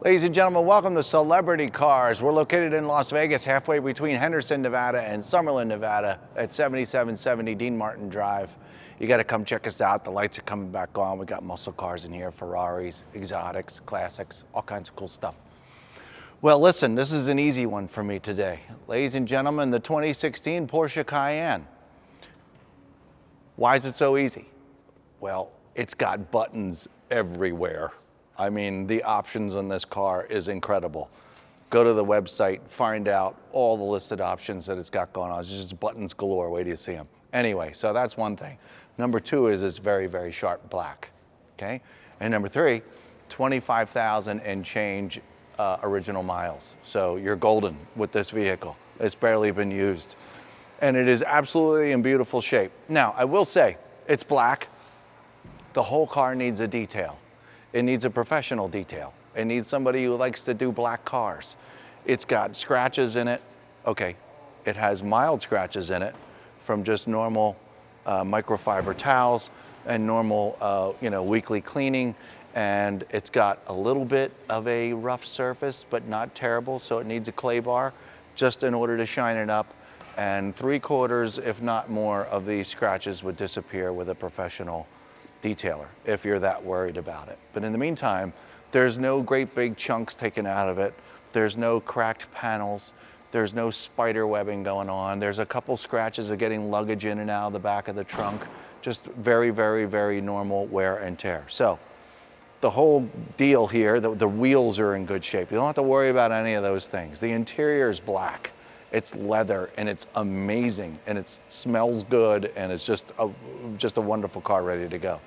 Ladies and gentlemen, welcome to Celebrity Cars. We're located in Las Vegas, halfway between Henderson, Nevada and Summerlin, Nevada at 7770 Dean Martin Drive. You got to come check us out. The lights are coming back on. We got muscle cars in here, Ferraris, exotics, classics, all kinds of cool stuff. Well, listen, this is an easy one for me today. Ladies and gentlemen, the 2016 Porsche Cayenne. Why is it so easy? Well, it's got buttons everywhere. I mean, the options on this car is incredible. Go to the website, find out all the listed options that it's got going on. It's just buttons galore. Wait till you see them. Anyway, so that's one thing. Number two is it's very, very sharp black, okay? And number three, 25,000 and change original miles. So you're golden with this vehicle. It's barely been used. And it is absolutely in beautiful shape. Now, I will say, it's black. The whole car needs a detail. It needs a professional detail. It needs somebody who likes to do black cars. It's got scratches in it. Okay, it has mild scratches in it from just normal microfiber towels and normal weekly cleaning. And it's got a little bit of a rough surface, but not terrible, so it needs a clay bar just in order to shine it up. And 3/4, if not more, of these scratches would disappear with a professional detailer if you're that worried about it. But in the meantime, there's no great big chunks taken out of it. There's no cracked panels. There's no spider webbing going on. There's a couple scratches of getting luggage in and out of the back of the trunk. Just very, very, very normal wear and tear. So the whole deal here, the wheels are in good shape. You don't have to worry about any of those things. The interior is black. It's leather and it's amazing and it smells good and it's just a wonderful car ready to go.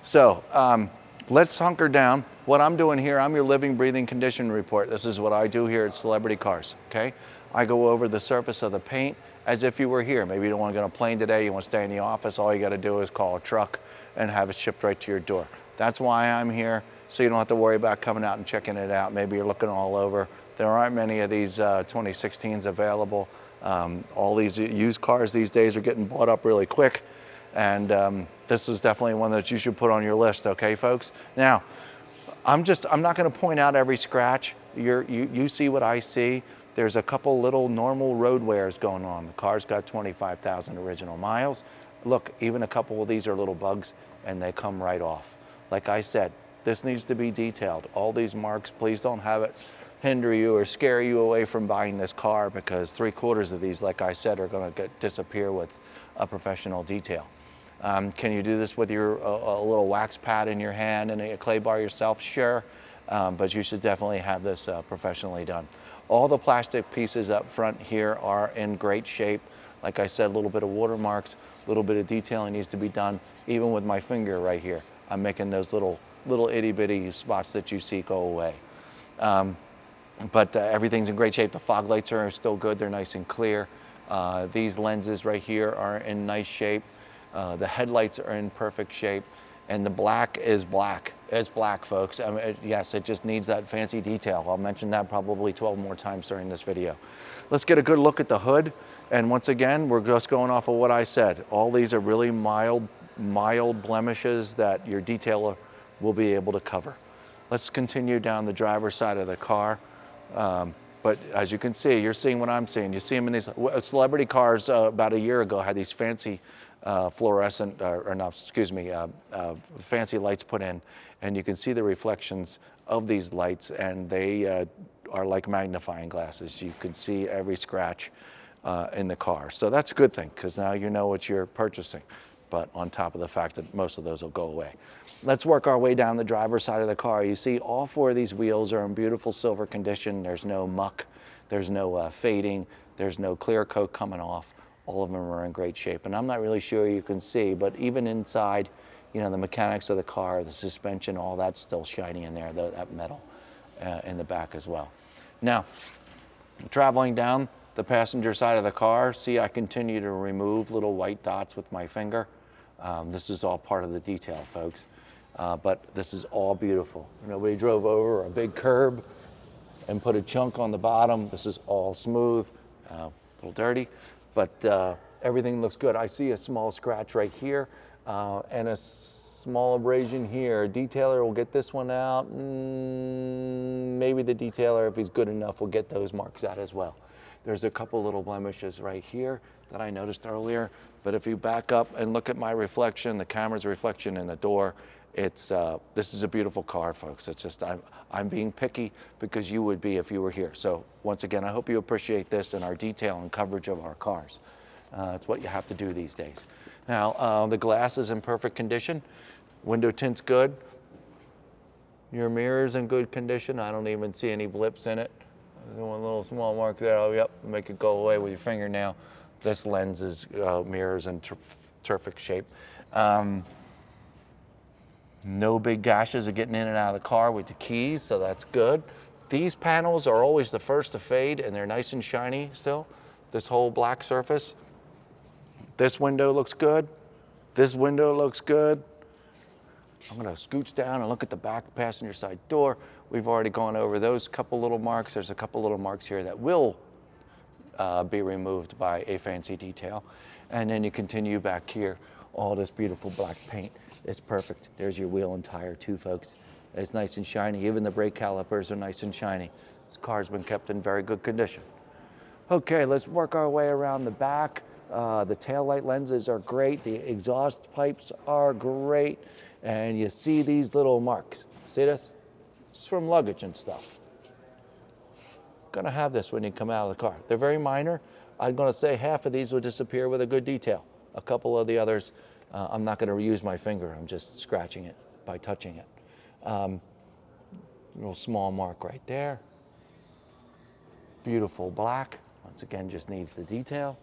So let's hunker down. What I'm doing here, I'm your living, breathing condition report. This is what I do here at Celebrity Cars, okay? I go over the surface of the paint as if you were here. Maybe you don't want to get on a plane today, you want to stay in the office, all you got to do is call a truck and have it shipped right to your door. That's why I'm here, so you don't have to worry about coming out and checking it out. Maybe you're looking all over. There aren't many of these 2016s available. All these used cars these days are getting bought up really quick. And this is definitely one that you should put on your list, okay, folks? Now, I'm not gonna point out every scratch. You see what I see. There's a couple little normal road wears going on. The car's got 25,000 original miles. Look, even a couple of these are little bugs and they come right off. Like I said, this needs to be detailed. All these marks, please don't have it hinder you or scare you away from buying this car, because 3/4 of these, like I said, are gonna disappear with a professional detail. Can you do this with a little wax pad in your hand and a clay bar yourself? Sure, but you should definitely have this professionally done. All the plastic pieces up front here are in great shape. Like I said, a little bit of watermarks, a little bit of detailing needs to be done. Even with my finger right here, I'm making those little itty bitty spots that you see go away. But everything's in great shape. The fog lights are still good. They're nice and clear. These lenses right here are in nice shape. The headlights are in perfect shape. And the black is black. It's black, folks. I mean, yes, it just needs that fancy detail. I'll mention that probably 12 more times during this video. Let's get a good look at the hood. And once again, we're just going off of what I said. All these are really mild blemishes that your detailer will be able to cover. Let's continue down the driver's side of the car. But as you can see, you're seeing what I'm seeing. You see them in these Celebrity Cars about a year ago had these fancy fluorescent, fancy lights put in, and you can see the reflections of these lights, and they are like magnifying glasses. You can see every scratch in the car. So that's a good thing, because now you know what you're purchasing, but on top of the fact that most of those will go away. Let's work our way down the driver's side of the car. You see all 4 of these wheels are in beautiful silver condition. There's no muck, there's no fading, there's no clear coat coming off. All of them are in great shape. And I'm not really sure you can see, but even inside, you know, the mechanics of the car, the suspension, all that's still shiny in there, that metal in the back as well. Now, traveling down the passenger side of the car, see I continue to remove little white dots with my finger. This is all part of the detail, folks. But this is all beautiful. Nobody drove over a big curb and put a chunk on the bottom. This is all smooth, a little dirty, but everything looks good. I see a small scratch right here and a small abrasion here. Detailer will get this one out. Maybe the detailer, if he's good enough, will get those marks out as well. There's a couple little blemishes right here that I noticed earlier, but if you back up and look at my reflection, the camera's reflection in the door, this is a beautiful car, folks. It's just, I'm being picky because you would be if you were here. So once again, I hope you appreciate this and our detail and coverage of our cars. It's what you have to do these days. Now, the glass is in perfect condition. Window tint's good. Your mirror's in good condition. I don't even see any blips in it. There's one little small mark there. Oh, yep, make it go away with your fingernail. This lens is mirrors in terrific shape. No big gashes of getting in and out of the car with the keys, so that's good. These panels are always the first to fade, and they're nice and shiny still. This whole black surface. This window looks good. This window looks good. I'm gonna scooch down and look at the back passenger side door. We've already gone over those couple little marks. There's a couple little marks here that will be removed by a fancy detail. And then you continue back here, all this beautiful black paint. It's perfect. There's your wheel and tire too, folks. It's nice and shiny. Even the brake calipers are nice and shiny. This car's been kept in very good condition. Okay, let's work our way around the back. The taillight lenses are great. The exhaust pipes are great. And you see these little marks. See this? It's from luggage and stuff. Gonna have this when you come out of the car. They're very minor. I'm gonna say half of these will disappear with a good detail. A couple of the others, I'm not gonna use my finger. I'm just scratching it by touching it. Little small mark right there. Beautiful black. Once again, just needs the detail.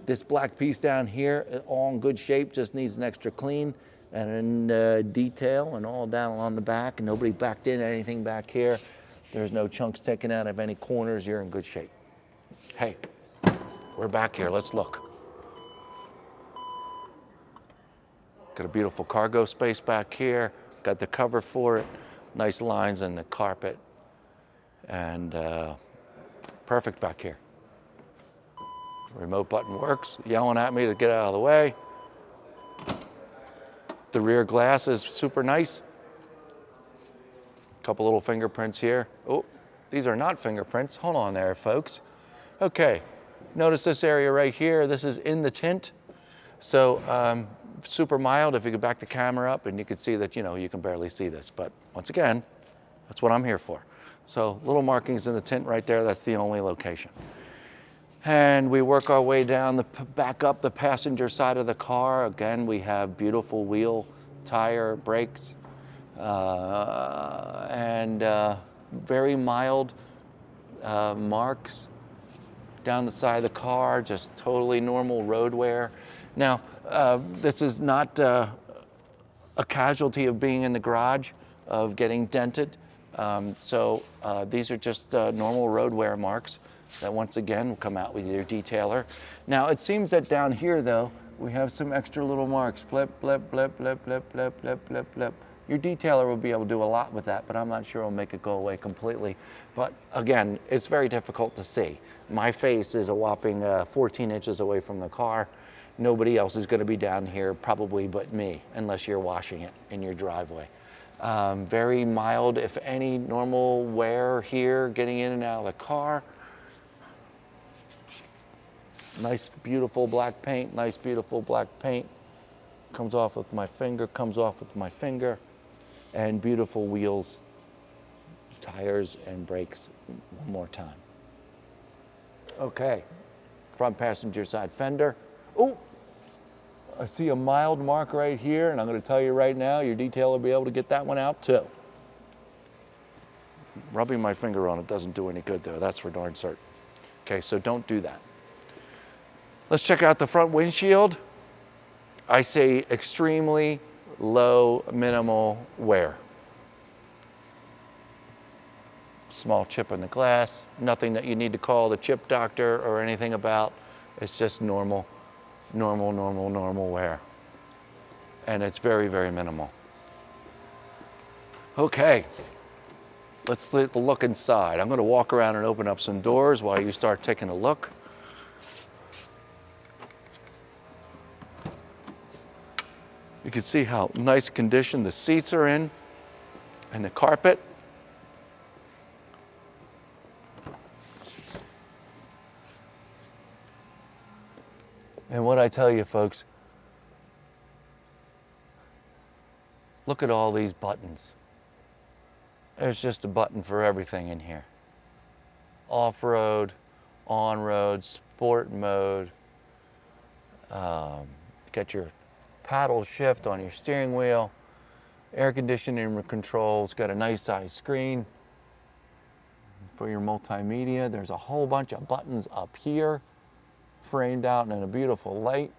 This black piece down here, all in good shape, just needs an extra clean and detail and all down along the back. Nobody backed in anything back here. There's no chunks taken out of any corners. You're in good shape. Hey, we're back here. Let's look. Got a beautiful cargo space back here. Got the cover for it. Nice lines in the carpet. And perfect back here. Remote button works, yelling at me to get out of the way. The rear glass is super nice. Couple little fingerprints here. Oh, these are not fingerprints. Hold on there, folks. Okay, notice this area right here. This is in the tint. So super mild. If you could back the camera up and you could see that, you can barely see this. But once again, that's what I'm here for. So little markings in the tint right there. That's the only location. And we work our way down, back up the passenger side of the car. Again, we have beautiful wheel, tire, brakes, and very mild marks down the side of the car, just totally normal road wear. Now, this is not a casualty of being in the garage, of getting dented. These are just normal road wear marks that once again will come out with your detailer. Now it seems that down here though, we have some extra little marks. Blip, blip, blip, blip, blip, blip, blip, blip, blip. Your detailer will be able to do a lot with that, but I'm not sure it'll make it go away completely. But again, it's very difficult to see. My face is a whopping 14 inches away from the car. Nobody else is gonna be down here probably but me, unless you're washing it in your driveway. Very mild, if any, normal wear here, getting in and out of the car. Nice, beautiful black paint, nice, beautiful black paint. Comes off with my finger, comes off with my finger. And beautiful wheels, tires, and brakes one more time. Okay, front passenger side fender. Oh, I see a mild mark right here, and I'm gonna tell you right now, your detailer will be able to get that one out too. Rubbing my finger on it doesn't do any good though, that's for darn certain. Okay, so don't do that. Let's check out the front windshield. I say extremely low, minimal wear. Small chip in the glass, nothing that you need to call the chip doctor or anything about. It's just normal wear. And it's very, very minimal. Okay, let's look inside. I'm gonna walk around and open up some doors while you start taking a look. can see how nice condition the seats are in and the carpet. And what I tell you folks, look at all these buttons. There's just a button for everything in here. Off-road, on-road, sport mode. Got your paddle shift on your steering wheel. Air conditioning controls. Got a nice size screen for your multimedia. There's a whole bunch of buttons up here, framed out in a beautiful light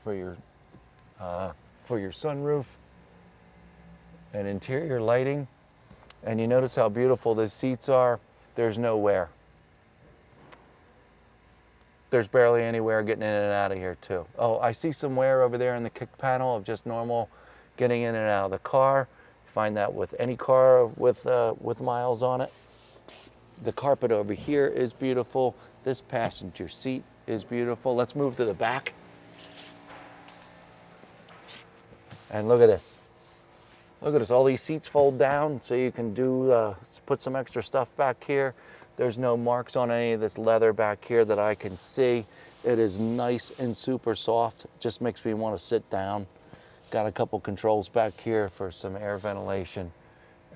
for your sunroof and interior lighting. And you notice how beautiful the seats are. There's no wear. There's barely any wear getting in and out of here too. Oh, I see some wear over there in the kick panel of just normal getting in and out of the car. You find that with any car with miles on it. The carpet over here is beautiful. This passenger seat is beautiful. Let's move to the back. And look at this. Look at this, all these seats fold down so you can put some extra stuff back here. There's no marks on any of this leather back here that I can see. It is nice and super soft. Just makes me want to sit down. Got a couple controls back here for some air ventilation.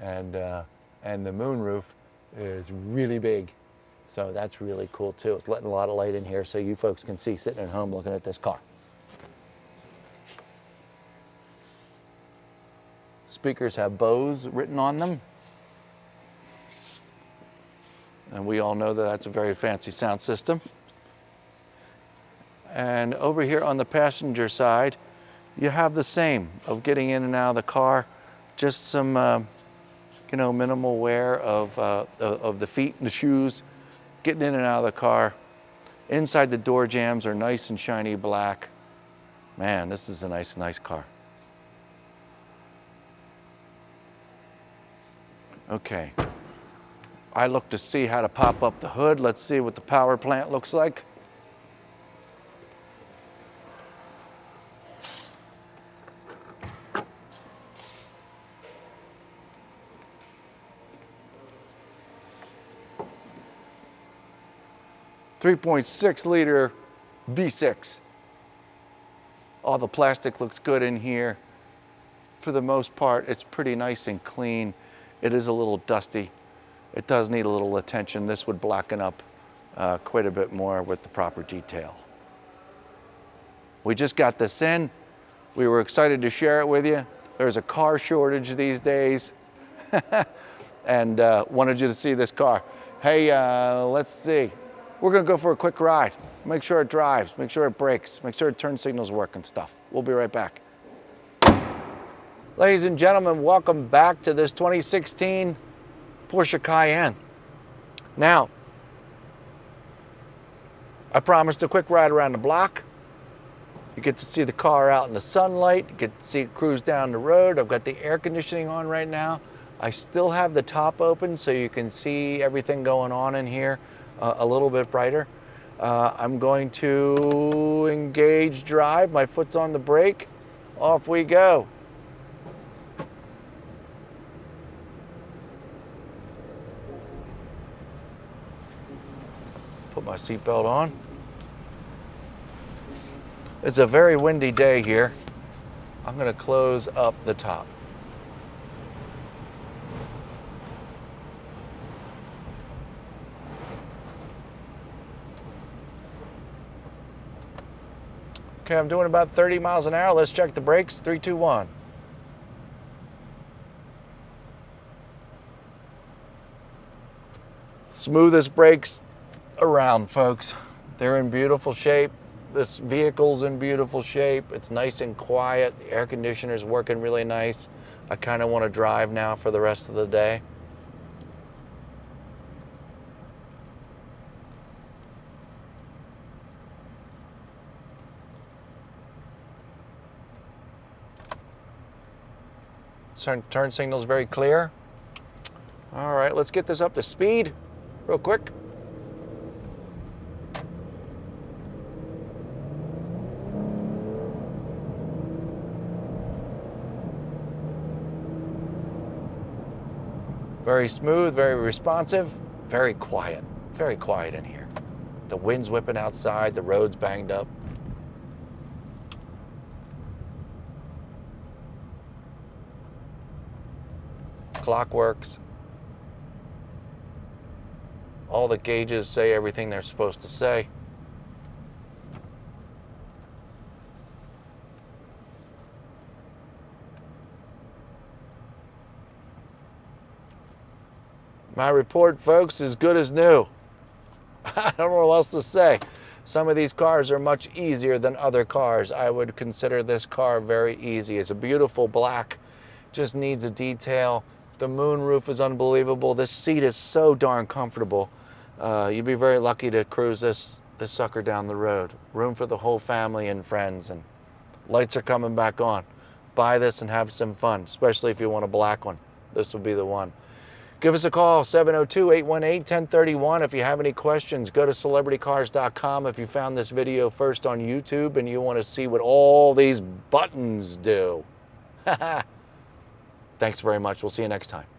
And the moonroof is really big. So that's really cool too. It's letting a lot of light in here so you folks can see sitting at home looking at this car. Speakers have Bose written on them. And we all know that that's a very fancy sound system. And over here on the passenger side, you have the same of getting in and out of the car. Just some, minimal wear of the feet and the shoes, getting in and out of the car. Inside the door jambs are nice and shiny black. Man, this is a nice car. Okay, I look to see how to pop up the hood. Let's see what the power plant looks like. .6-liter V6. All the plastic looks good in here. For the most part, it's pretty nice and clean. It is a little dusty. It does need a little attention. This would blacken up quite a bit more with the proper detail. We just got this in. We were excited to share it with you. There's a car shortage these days. And wanted you to see this car. Hey, let's see. We're gonna go for a quick ride. Make sure it drives, make sure it brakes, make sure turn signals work and stuff. We'll be right back. Ladies and gentlemen, welcome back to this 2016 Porsche Cayenne. Now, I promised a quick ride around the block. You get to see the car out in the sunlight. You get to see it cruise down the road. I've got the air conditioning on right now. I still have the top open so you can see everything going on in here a little bit brighter. I'm going to engage drive. My foot's on the brake. Off we go. Put my seatbelt on. It's a very windy day here. I'm going to close up the top. Okay, I'm doing about 30 miles an hour. Let's check the brakes. 3, 2, 1. Smoothest brakes around, folks. They're in beautiful shape. This vehicle's in beautiful shape. It's nice and quiet. The air conditioner's working really nice. I kind of want to drive now for the rest of the day. Turn signal's very clear. All right, let's get this up to speed real quick. Very smooth, very responsive, very quiet in here. The wind's whipping outside, the road's banged up. Clock works. All the gauges say everything they're supposed to say. My report, folks, is good as new. I don't know what else to say. Some of these cars are much easier than other cars. I would consider this car very easy. It's a beautiful black, just needs a detail. The moonroof is unbelievable. This seat is so darn comfortable. You'd be very lucky to cruise this sucker down the road. Room for the whole family and friends, and lights are coming back on. Buy this and have some fun, especially if you want a black one. This will be the one. Give us a call, 702-818-1031. If you have any questions, go to celebritycars.com. If you found this video first on YouTube and you want to see what all these buttons do. Thanks very much. We'll see you next time.